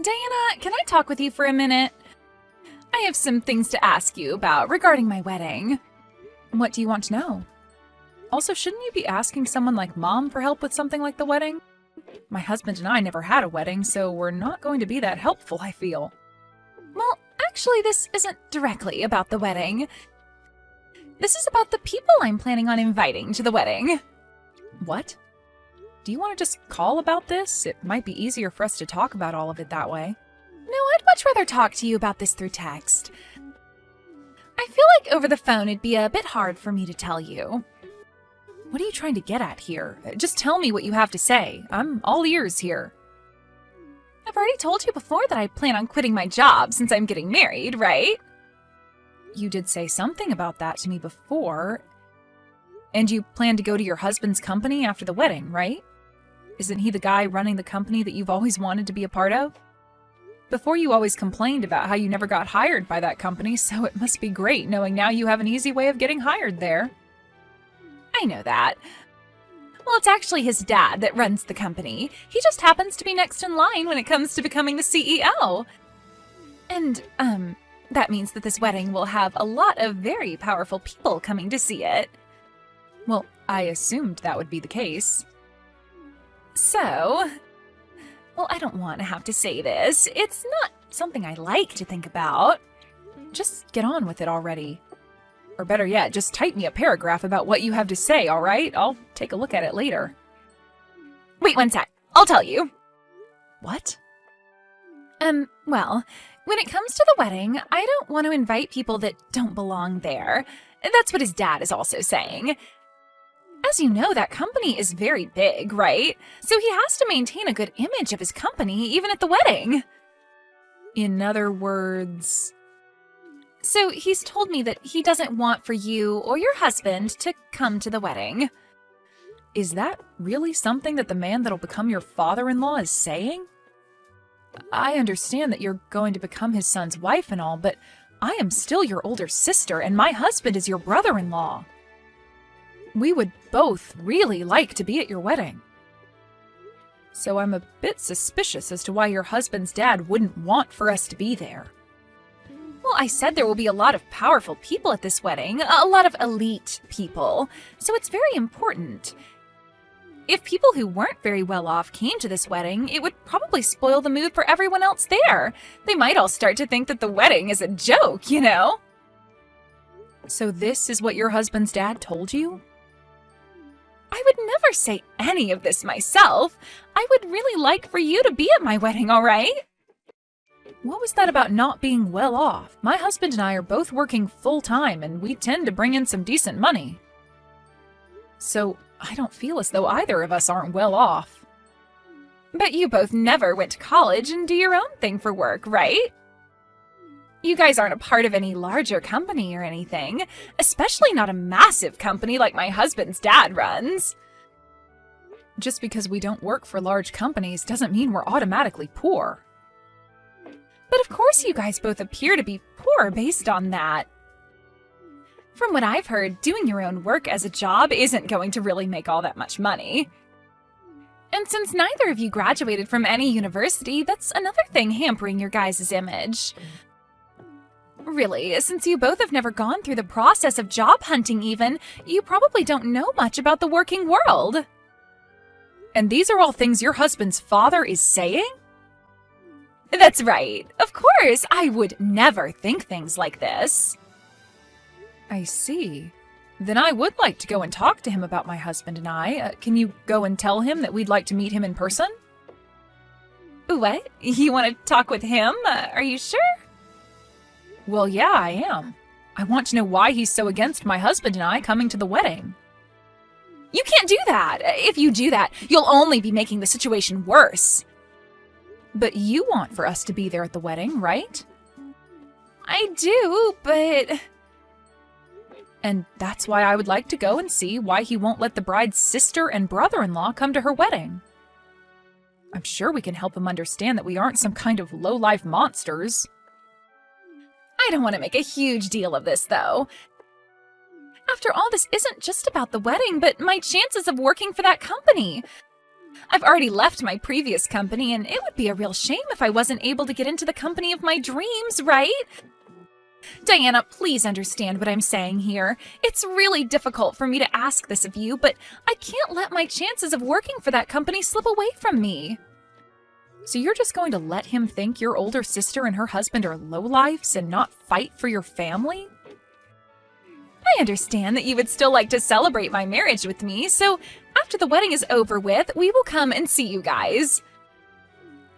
Diana, can I talk with you for a minute? I have some things to ask you about regarding my wedding. What do you want to know? Also, shouldn't you be asking someone like Mom for help with something like the wedding? My husband and I never had a wedding, so we're not going to be that helpful, I feel. Well, actually, this isn't directly about the wedding. This is about the people I'm planning on inviting to the wedding. What? Do you want to just call about this? It might be easier for us to talk about all of it that way. No, I'd much rather talk to you about this through text. I feel like over the phone it'd be a bit hard for me to tell you. What are you trying to get at here? Just tell me what you have to say. I'm all ears here. I've already told you before that I plan on quitting my job since I'm getting married, right? You did say something about that to me before. And you plan to go to your husband's company after the wedding, right? Isn't he the guy running the company that you've always wanted to be a part of? Before you always complained about how you never got hired by that company, so it must be great knowing now you have an easy way of getting hired there. I know that. Well, it's actually his dad that runs the company. He just happens to be next in line when it comes to becoming the CEO. And, that means that this wedding will have a lot of very powerful people coming to see it. Well, I assumed that would be the case. So, well, I don't want to have to say this. It's not something I like to think about. Just get on with it already. Or better yet, just type me a paragraph about what you have to say, all right? I'll take a look at it later. Wait one sec. I'll tell you. What? Well, when it comes to the wedding, I don't want to invite people that don't belong there. That's what his dad is also saying. As you know, that company is very big, right? So he has to maintain a good image of his company even at the wedding. In other words... So he's told me that he doesn't want for you or your husband to come to the wedding. Is that really something that the man that'll become your father-in-law is saying? I understand that you're going to become his son's wife and all, but I am still your older sister and my husband is your brother-in-law. We would both really like to be at your wedding. So I'm a bit suspicious as to why your husband's dad wouldn't want for us to be there. Well, I said there will be a lot of powerful people at this wedding, a lot of elite people, so it's very important. If people who weren't very well off came to this wedding, it would probably spoil the mood for everyone else there. They might all start to think that the wedding is a joke, you know? So this is what your husband's dad told you? I would never say any of this myself. I would really like for you to be at my wedding, all right? What was that about not being well off? My husband and I are both working full-time, and we tend to bring in some decent money. So I don't feel as though either of us aren't well off. But you both never went to college and do your own thing for work, right? You guys aren't a part of any larger company or anything, especially not a massive company like my husband's dad runs. Just because we don't work for large companies doesn't mean we're automatically poor. But of course you guys both appear to be poor based on that. From what I've heard, doing your own work as a job isn't going to really make all that much money. And since neither of you graduated from any university, that's another thing hampering your guys' image. Really, since you both have never gone through the process of job hunting even, you probably don't know much about the working world. And these are all things your husband's father is saying? That's right. Of course, I would never think things like this. I see. Then I would like to go and talk to him about my husband and I. Can you go and tell him that we'd like to meet him in person? What? You want to talk with him? Are you sure? Well, yeah, I am. I want to know why he's so against my husband and I coming to the wedding. You can't do that. If you do that, you'll only be making the situation worse. But you want for us to be there at the wedding, right? I do, but... And that's why I would like to go and see why he won't let the bride's sister and brother-in-law come to her wedding. I'm sure we can help him understand that we aren't some kind of low-life monsters. I don't want to make a huge deal of this, though. After all, this isn't just about the wedding, but my chances of working for that company. I've already left my previous company, and it would be a real shame if I wasn't able to get into the company of my dreams, right? Diana, please understand what I'm saying here. It's really difficult for me to ask this of you, but I can't let my chances of working for that company slip away from me. So you're just going to let him think your older sister and her husband are lowlifes and not fight for your family? I understand that you would still like to celebrate my marriage with me, so after the wedding is over with, we will come and see you guys.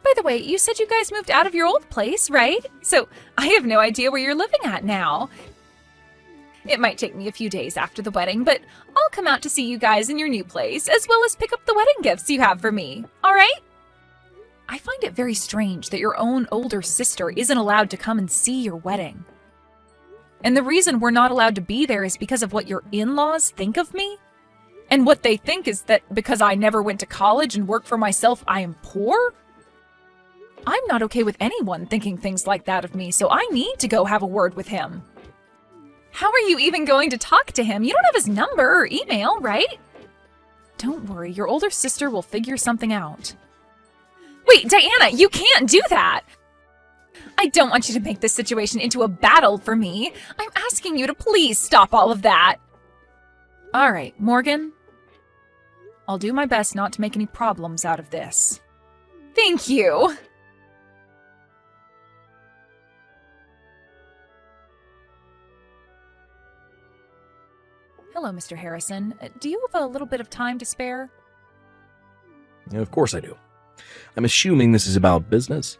By the way, you said you guys moved out of your old place, right? So I have no idea where you're living at now. It might take me a few days after the wedding, but I'll come out to see you guys in your new place, as well as pick up the wedding gifts you have for me, all right? I find it very strange that your own older sister isn't allowed to come and see your wedding. And the reason we're not allowed to be there is because of what your in-laws think of me? And what they think is that because I never went to college and worked for myself, I am poor? I'm not okay with anyone thinking things like that of me, so I need to go have a word with him. How are you even going to talk to him? You don't have his number or email, right? Don't worry, your older sister will figure something out. Wait, Diana, you can't do that! I don't want you to make this situation into a battle for me. I'm asking you to please stop all of that. All right, Morgan. I'll do my best not to make any problems out of this. Thank you. Hello, Mr. Harrison. Do you have a little bit of time to spare? Yeah, of course I do. I'm assuming this is about business.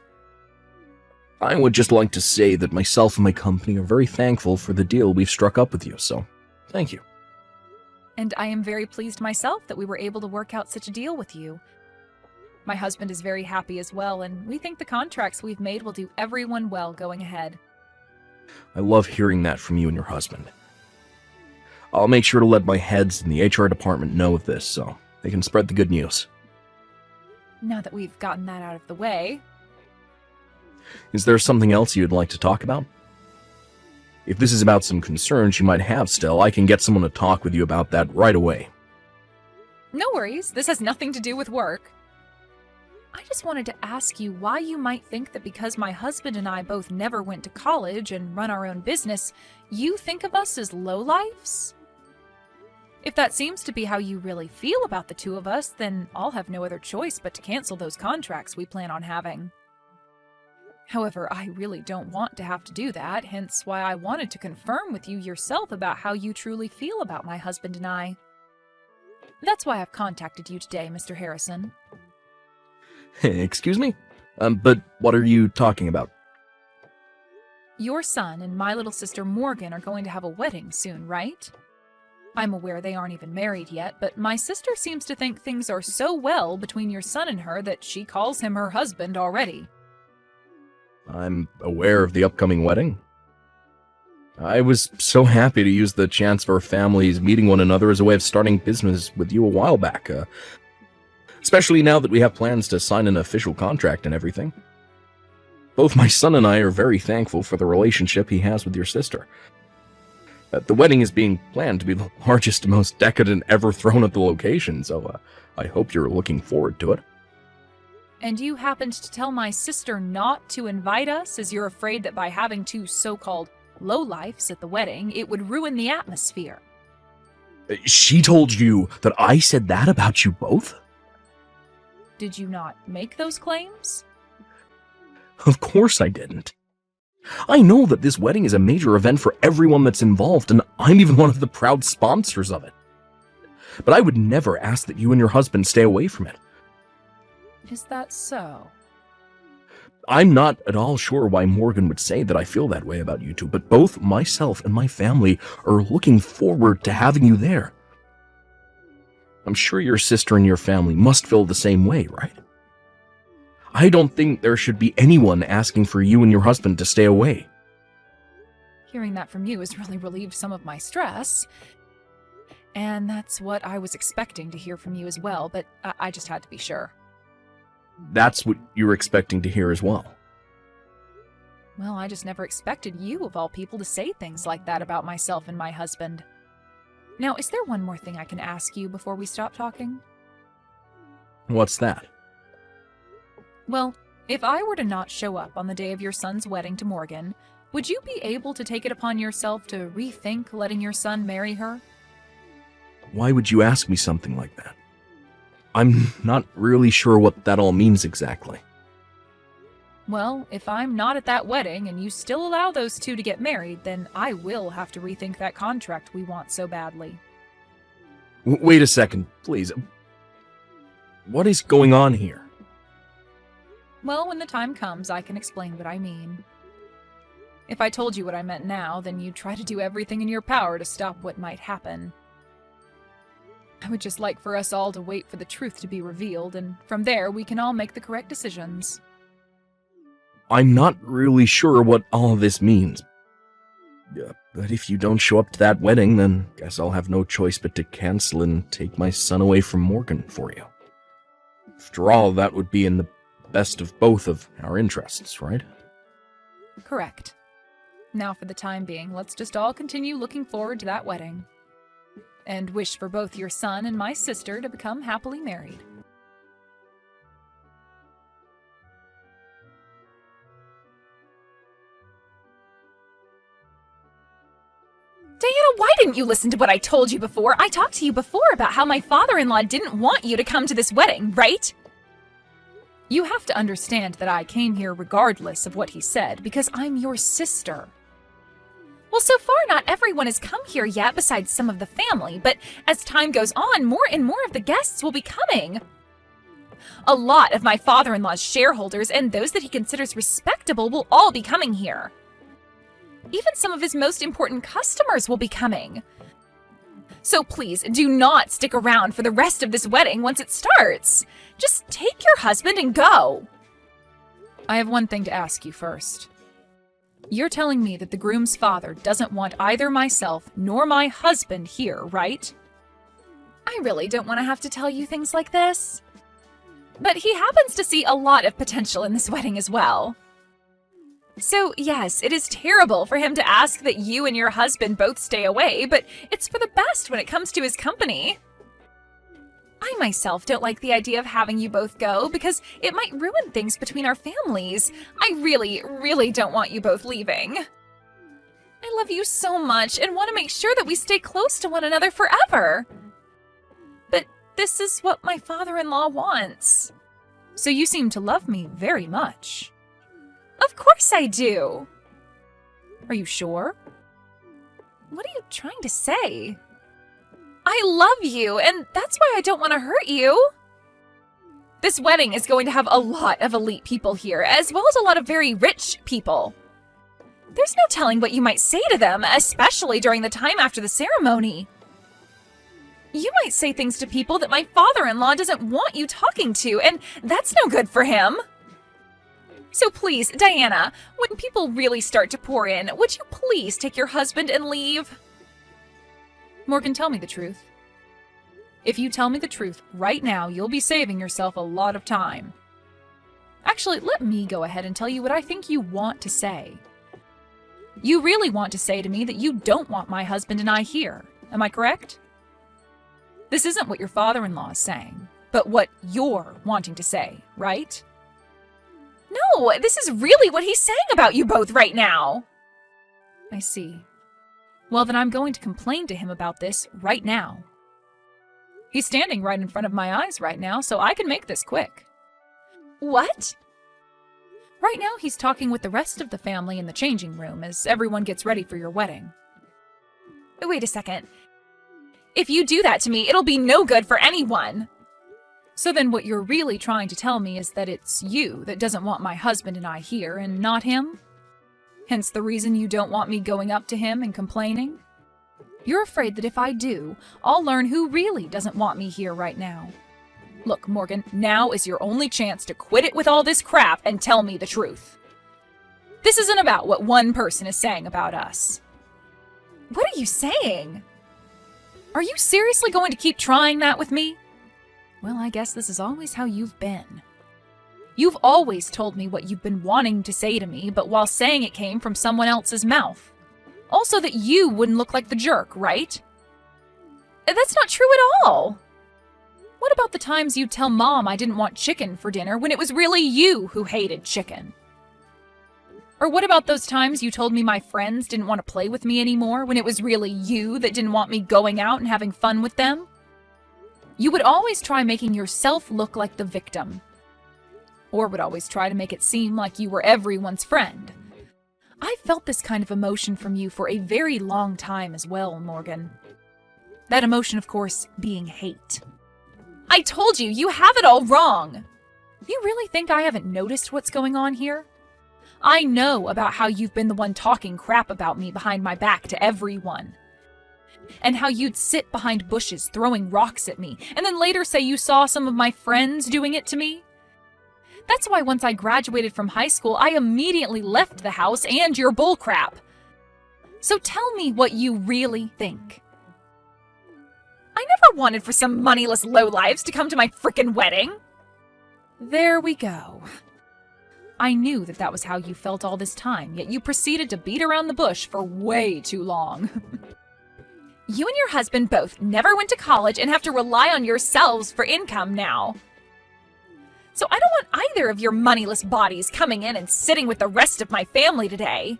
I would just like to say that myself and my company are very thankful for the deal we've struck up with you, so thank you. And I am very pleased myself that we were able to work out such a deal with you. My husband is very happy as well, and we think the contracts we've made will do everyone well going ahead. I love hearing that from you and your husband. I'll make sure to let my heads in the HR department know of this so they can spread the good news. Now that we've gotten that out of the way. Is there something else you'd like to talk about? If this is about some concerns you might have still, I can get someone to talk with you about that right away. No worries, this has nothing to do with work. I just wanted to ask you why you might think that because my husband and I both never went to college and run our own business, you think of us as lowlifes? If that seems to be how you really feel about the two of us, then I'll have no other choice but to cancel those contracts we plan on having. However, I really don't want to have to do that, hence why I wanted to confirm with you yourself about how you truly feel about my husband and I. That's why I've contacted you today, Mr. Harrison. Excuse me? But what are you talking about? Your son and my little sister Morgan are going to have a wedding soon, right? I'm aware they aren't even married yet, but my sister seems to think things are so well between your son and her that she calls him her husband already. I'm aware of the upcoming wedding. I was so happy to use the chance of our families meeting one another as a way of starting business with you a while back, especially now that we have plans to sign an official contract and everything. Both my son and I are very thankful for the relationship he has with your sister. The wedding is being planned to be the largest and most decadent ever thrown at the location, so I hope you're looking forward to it. And you happened to tell my sister not to invite us as you're afraid that by having two so-called lowlifes at the wedding, it would ruin the atmosphere. She told you that I said that about you both? Did you not make those claims? Of course I didn't. I know that this wedding is a major event for everyone that's involved, and I'm even one of the proud sponsors of it. But I would never ask that you and your husband stay away from it. Is that so? I'm not at all sure why Morgan would say that I feel that way about you two, but both myself and my family are looking forward to having you there. I'm sure your sister and your family must feel the same way, right? I don't think there should be anyone asking for you and your husband to stay away. Hearing that from you has really relieved some of my stress. And that's what I was expecting to hear from you as well, but I just had to be sure. That's what you were expecting to hear as well. Well, I just never expected you, of all people, to say things like that about myself and my husband. Now, is there one more thing I can ask you before we stop talking? What's that? Well, if I were to not show up on the day of your son's wedding to Morgan, would you be able to take it upon yourself to rethink letting your son marry her? Why would you ask me something like that? I'm not really sure what that all means exactly. Well, if I'm not at that wedding and you still allow those two to get married, then I will have to rethink that contract we want so badly. Wait a second, please. What is going on here? Well, when the time comes, I can explain what I mean. If I told you what I meant now, then you'd try to do everything in your power to stop what might happen. I would just like for us all to wait for the truth to be revealed, and from there we can all make the correct decisions. I'm not really sure what all of this means. But if you don't show up to that wedding, then guess I'll have no choice but to cancel and take my son away from Morgan for you. After all, that would be in the best of both of our interests, right? Correct. Now for the time being, let's just all continue looking forward to that wedding. And wish for both your son and my sister to become happily married. Diana, why didn't you listen to what I told you before? I talked to you before about how my father-in-law didn't want you to come to this wedding, right? You have to understand that I came here regardless of what he said, because I'm your sister. Well, so far not everyone has come here yet besides some of the family, but as time goes on, more and more of the guests will be coming. A lot of my father-in-law's shareholders and those that he considers respectable will all be coming here. Even some of his most important customers will be coming. So please, do not stick around for the rest of this wedding once it starts. Just take your husband and go. I have one thing to ask you first. You're telling me that the groom's father doesn't want either myself nor my husband here, right? I really don't want to have to tell you things like this. But he happens to see a lot of potential in this wedding as well. So, yes, it is terrible for him to ask that you and your husband both stay away, but it's for the best when it comes to his company. I myself don't like the idea of having you both go because it might ruin things between our families. I really, really don't want you both leaving. I love you so much and want to make sure that we stay close to one another forever. But this is what my father-in-law wants. So you seem to love me very much. Of course I do. Are you sure? What are you trying to say? I love you, and that's why I don't want to hurt you. This wedding is going to have a lot of elite people here, as well as a lot of very rich people. There's no telling what you might say to them, especially during the time after the ceremony. You might say things to people that my father-in-law doesn't want you talking to, and that's no good for him. So please, Diana, when people really start to pour in, would you please take your husband and leave? Morgan, tell me the truth. If you tell me the truth right now, you'll be saving yourself a lot of time. Actually, let me go ahead and tell you what I think you want to say. You really want to say to me that you don't want my husband and I here. Am I correct? This isn't what your father-in-law is saying, but what you're wanting to say, right? No, this is really what he's saying about you both right now. I see. Well, then I'm going to complain to him about this right now. He's standing right in front of my eyes right now, so I can make this quick. What? Right now, he's talking with the rest of the family in the changing room as everyone gets ready for your wedding. Wait a second. If you do that to me, it'll be no good for anyone. So then what you're really trying to tell me is that it's you that doesn't want my husband and I here, and not him? Hence the reason you don't want me going up to him and complaining? You're afraid that if I do, I'll learn who really doesn't want me here right now. Look, Morgan, now is your only chance to quit it with all this crap and tell me the truth. This isn't about what one person is saying about us. What are you saying? Are you seriously going to keep trying that with me? Well, I guess this is always how you've been. You've always told me what you've been wanting to say to me, but while saying it came from someone else's mouth. Also that you wouldn't look like the jerk, right? That's not true at all. What about the times you'd tell Mom I didn't want chicken for dinner when it was really you who hated chicken? Or what about those times you told me my friends didn't want to play with me anymore when it was really you that didn't want me going out and having fun with them? You would always try making yourself look like the victim. Or would always try to make it seem like you were everyone's friend. I felt this kind of emotion from you for a very long time as well, Morgan. That emotion, of course, being hate. I told you, you have it all wrong! You really think I haven't noticed what's going on here? I know about how you've been the one talking crap about me behind my back to everyone. And how you'd sit behind bushes throwing rocks at me, and then later say you saw some of my friends doing it to me. That's why once I graduated from high school, I immediately left the house and your bullcrap. So tell me what you really think. I never wanted for some moneyless lowlives to come to my frickin' wedding. There we go. I knew that was how you felt all this time, yet you proceeded to beat around the bush for way too long. You and your husband both never went to college and have to rely on yourselves for income now. So I don't want either of your moneyless bodies coming in and sitting with the rest of my family today.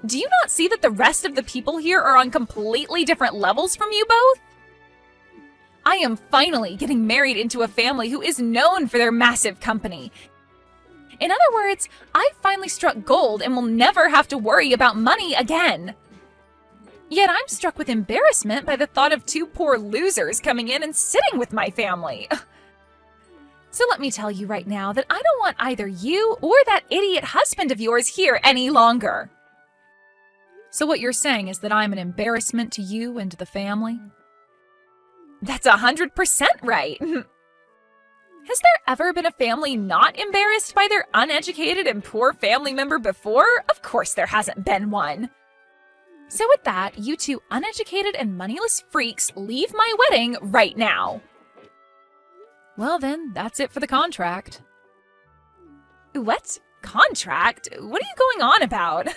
Do you not see that the rest of the people here are on completely different levels from you both? I am finally getting married into a family who is known for their massive company. In other words, I finally struck gold and will never have to worry about money again. Yet I'm struck with embarrassment by the thought of two poor losers coming in and sitting with my family. So let me tell you right now that I don't want either you or that idiot husband of yours here any longer. So what you're saying is that I'm an embarrassment to you and to the family? That's 100% right. Has there ever been a family not embarrassed by their uneducated and poor family member before? Of course there hasn't been one. So with that, you two uneducated and moneyless freaks leave my wedding right now. Well then, that's it for the contract. What? Contract? What are you going on about?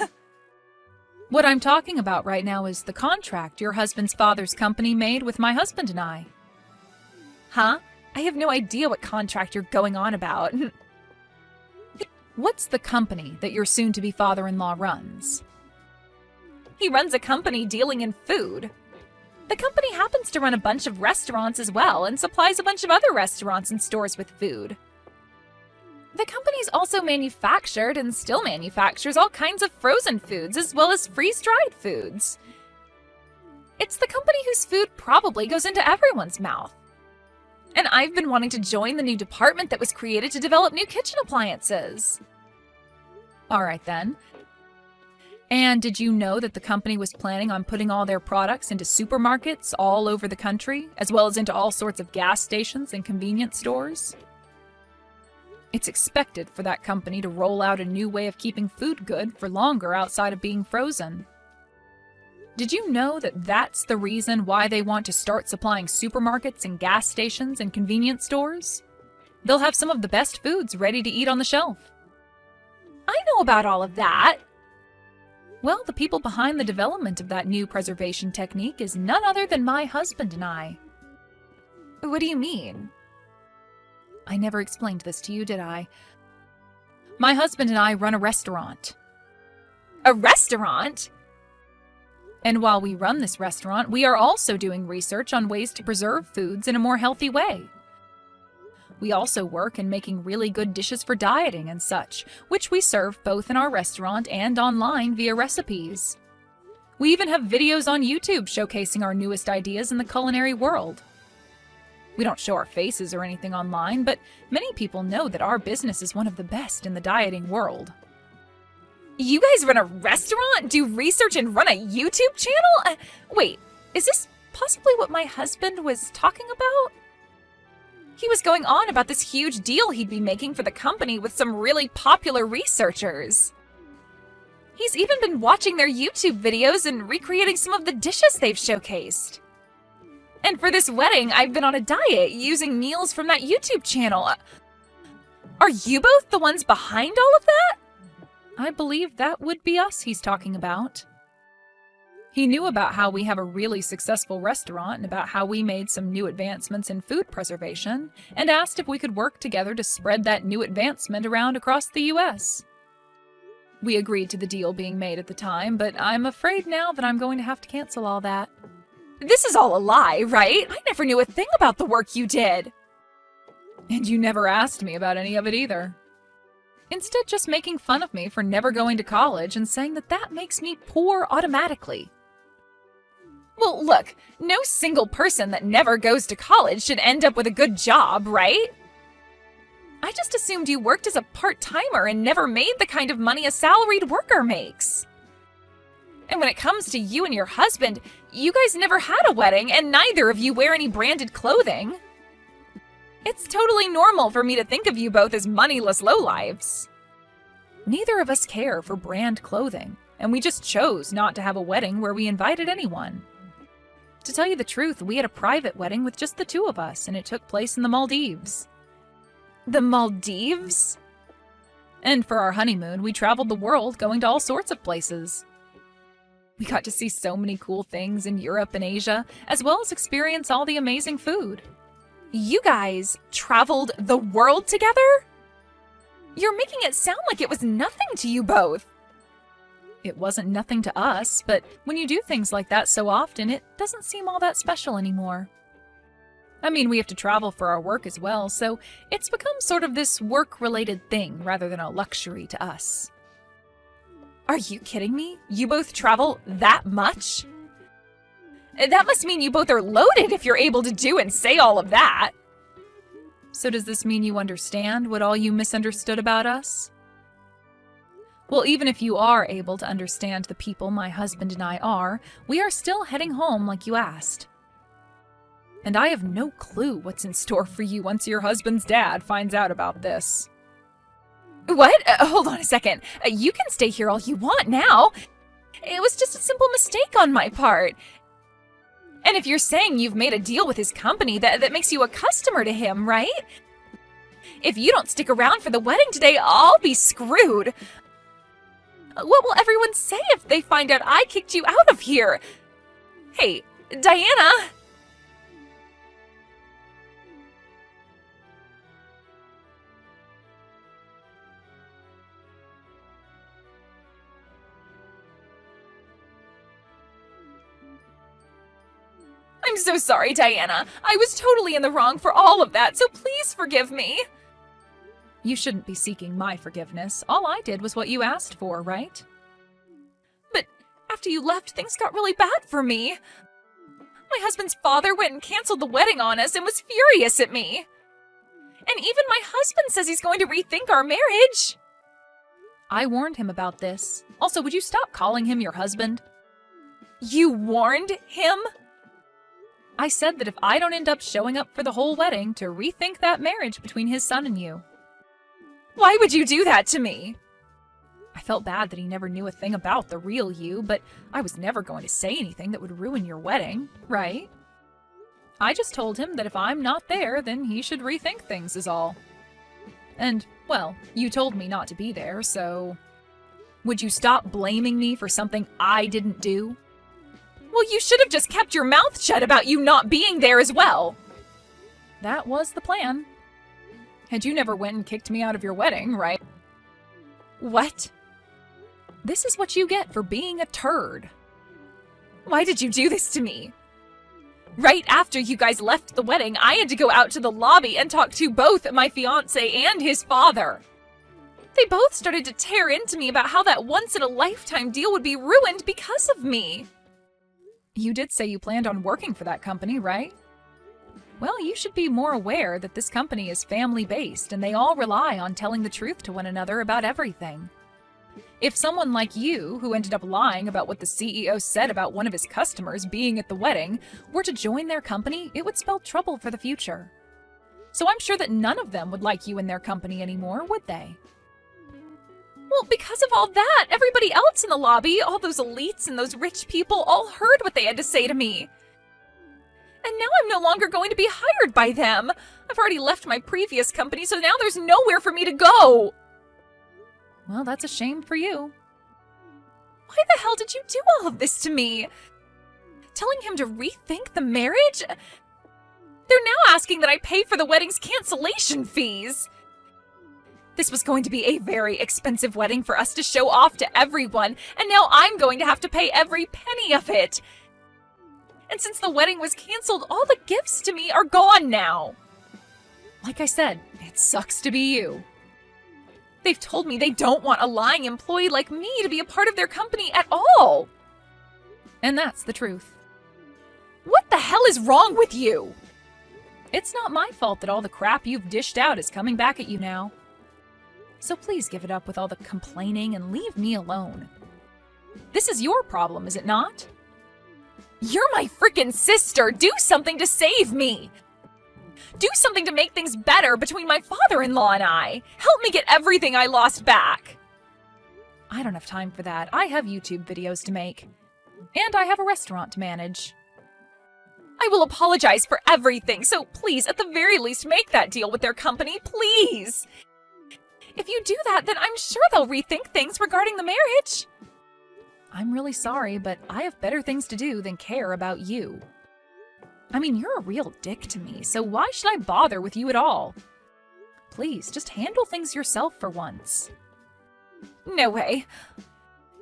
What I'm talking about right now is the contract your husband's father's company made with my husband and I. Huh? I have no idea what contract you're going on about. What's the company that your soon-to-be father-in-law runs? He runs a company dealing in food. The company happens to run a bunch of restaurants as well and supplies a bunch of other restaurants and stores with food. The company's also manufactured and still manufactures all kinds of frozen foods as well as freeze-dried foods. It's the company whose food probably goes into everyone's mouth. And I've been wanting to join the new department that was created to develop new kitchen appliances. All right then. And did you know that the company was planning on putting all their products into supermarkets all over the country, as well as into all sorts of gas stations and convenience stores? It's expected for that company to roll out a new way of keeping food good for longer outside of being frozen. Did you know that that's the reason why they want to start supplying supermarkets and gas stations and convenience stores? They'll have some of the best foods ready to eat on the shelf. I know about all of that. Well, the people behind the development of that new preservation technique is none other than my husband and I. What do you mean? I never explained this to you, did I? My husband and I run a restaurant. A restaurant? And while we run this restaurant, we are also doing research on ways to preserve foods in a more healthy way. We also work in making really good dishes for dieting and such, which we serve both in our restaurant and online via recipes. We even have videos on YouTube showcasing our newest ideas in the culinary world. We don't show our faces or anything online, but many people know that our business is one of the best in the dieting world. You guys run a restaurant, do research, and run a YouTube channel? Wait, is this possibly what my husband was talking about? He was going on about this huge deal he'd be making for the company with some really popular researchers. He's even been watching their YouTube videos and recreating some of the dishes they've showcased. And for this wedding, I've been on a diet using meals from that YouTube channel. Are you both the ones behind all of that? I believe that would be us he's talking about. He knew about how we have a really successful restaurant and about how we made some new advancements in food preservation, and asked if we could work together to spread that new advancement around across the US. We agreed to the deal being made at the time, but I'm afraid now that I'm going to have to cancel all that. This is all a lie, right? I never knew a thing about the work you did. And you never asked me about any of it either. Instead, just making fun of me for never going to college and saying that that makes me poor automatically. Well, look, no single person that never goes to college should end up with a good job, right? I just assumed you worked as a part-timer and never made the kind of money a salaried worker makes. And when it comes to you and your husband, you guys never had a wedding and neither of you wear any branded clothing. It's totally normal for me to think of you both as moneyless lowlives. Neither of us care for brand clothing, and we just chose not to have a wedding where we invited anyone. To tell you the truth, we had a private wedding with just the two of us, and it took place in the Maldives. The Maldives? And for our honeymoon, we traveled the world going to all sorts of places. We got to see so many cool things in Europe and Asia, as well as experience all the amazing food. You guys traveled the world together? You're making it sound like it was nothing to you both. It wasn't nothing to us, but when you do things like that so often, it doesn't seem all that special anymore. I mean, we have to travel for our work as well, so it's become sort of this work-related thing rather than a luxury to us. Are you kidding me? You both travel that much? That must mean you both are loaded if you're able to do and say all of that. So does this mean you understand what all you misunderstood about us? Well, even if you are able to understand the people my husband and I are, we are still heading home like you asked. And I have no clue what's in store for you once your husband's dad finds out about this. What? Hold on a second. You can stay here all you want now. It was just a simple mistake on my part. And if you're saying you've made a deal with his company, that makes you a customer to him, right? If you don't stick around for the wedding today, I'll be screwed. What will everyone say if they find out I kicked you out of here? Hey, Diana! I'm so sorry, Diana. I was totally in the wrong for all of that, so please forgive me. You shouldn't be seeking my forgiveness. All I did was what you asked for, right? But after you left, things got really bad for me. My husband's father went and canceled the wedding on us and was furious at me. And even my husband says he's going to rethink our marriage. I warned him about this. Also, would you stop calling him your husband? You warned him? I said that if I don't end up showing up for the whole wedding, to rethink that marriage between his son and you. Why would you do that to me? I felt bad that he never knew a thing about the real you, but I was never going to say anything that would ruin your wedding, right? I just told him that if I'm not there, then he should rethink things is all. And, well, you told me not to be there, so... Would you stop blaming me for something I didn't do? Well, you should have just kept your mouth shut about you not being there as well. That was the plan. And you never went and kicked me out of your wedding, right? What? This is what you get for being a turd. Why did you do this to me? Right after you guys left the wedding, I had to go out to the lobby and talk to both my fiancé and his father. They both started to tear into me about how that once-in-a-lifetime deal would be ruined because of me. You did say you planned on working for that company, right? Well, you should be more aware that this company is family-based and they all rely on telling the truth to one another about everything. If someone like you, who ended up lying about what the CEO said about one of his customers being at the wedding, were to join their company, it would spell trouble for the future. So I'm sure that none of them would like you in their company anymore, would they? Well, because of all that, everybody else in the lobby, all those elites and those rich people, all heard what they had to say to me. And now I'm no longer going to be hired by them. I've already left my previous company, so now there's nowhere for me to go. Well, that's a shame for you. Why the hell did you do all of this to me? Telling him to rethink the marriage? They're now asking that I pay for the wedding's cancellation fees. This was going to be a very expensive wedding for us to show off to everyone, and now I'm going to have to pay every penny of it. And since the wedding was canceled, all the gifts to me are gone now. Like I said, it sucks to be you. They've told me they don't want a lying employee like me to be a part of their company at all. And that's the truth. What the hell is wrong with you? It's not my fault that all the crap you've dished out is coming back at you now. So please give it up with all the complaining and leave me alone. This is your problem, is it not? You're my freaking sister! Do something to save me! Do something to make things better between my father-in-law and I! Help me get everything I lost back! I don't have time for that. I have YouTube videos to make. And I have a restaurant to manage. I will apologize for everything, so please, at the very least, make that deal with their company, please! If you do that, then I'm sure they'll rethink things regarding the marriage. I'm really sorry, but I have better things to do than care about you. I mean, you're a real dick to me, so why should I bother with you at all? Please, just handle things yourself for once. No way.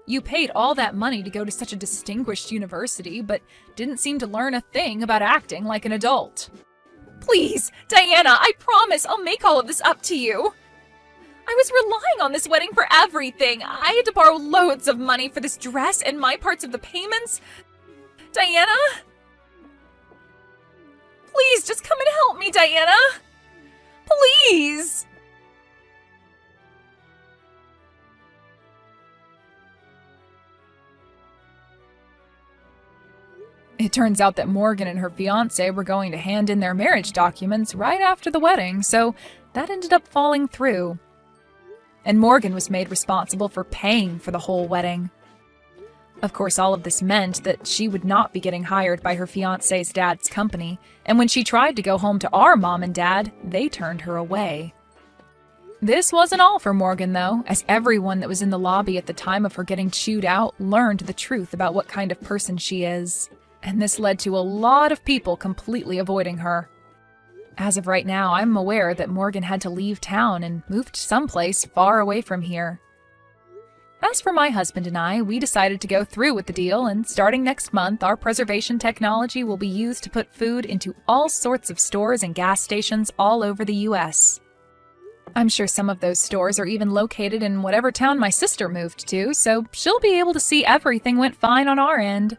You paid all that money to go to such a distinguished university, but didn't seem to learn a thing about acting like an adult. Please, Diana, I promise I'll make all of this up to you. I was relying on this wedding for everything. I had to borrow loads of money for this dress and my parts of the payments. Diana? Please, just come and help me, Diana. Please. It turns out that Morgan and her fiancé were going to hand in their marriage documents right after the wedding, so that ended up falling through. And Morgan was made responsible for paying for the whole wedding. Of course, all of this meant that she would not be getting hired by her fiancé's dad's company, and when she tried to go home to our mom and dad, they turned her away. This wasn't all for Morgan, though, as everyone that was in the lobby at the time of her getting chewed out learned the truth about what kind of person she is. And this led to a lot of people completely avoiding her. As of right now, I'm aware that Morgan had to leave town and moved someplace far away from here. As for my husband and I, we decided to go through with the deal, and starting next month, our preservation technology will be used to put food into all sorts of stores and gas stations all over the U.S. I'm sure some of those stores are even located in whatever town my sister moved to, so she'll be able to see everything went fine on our end.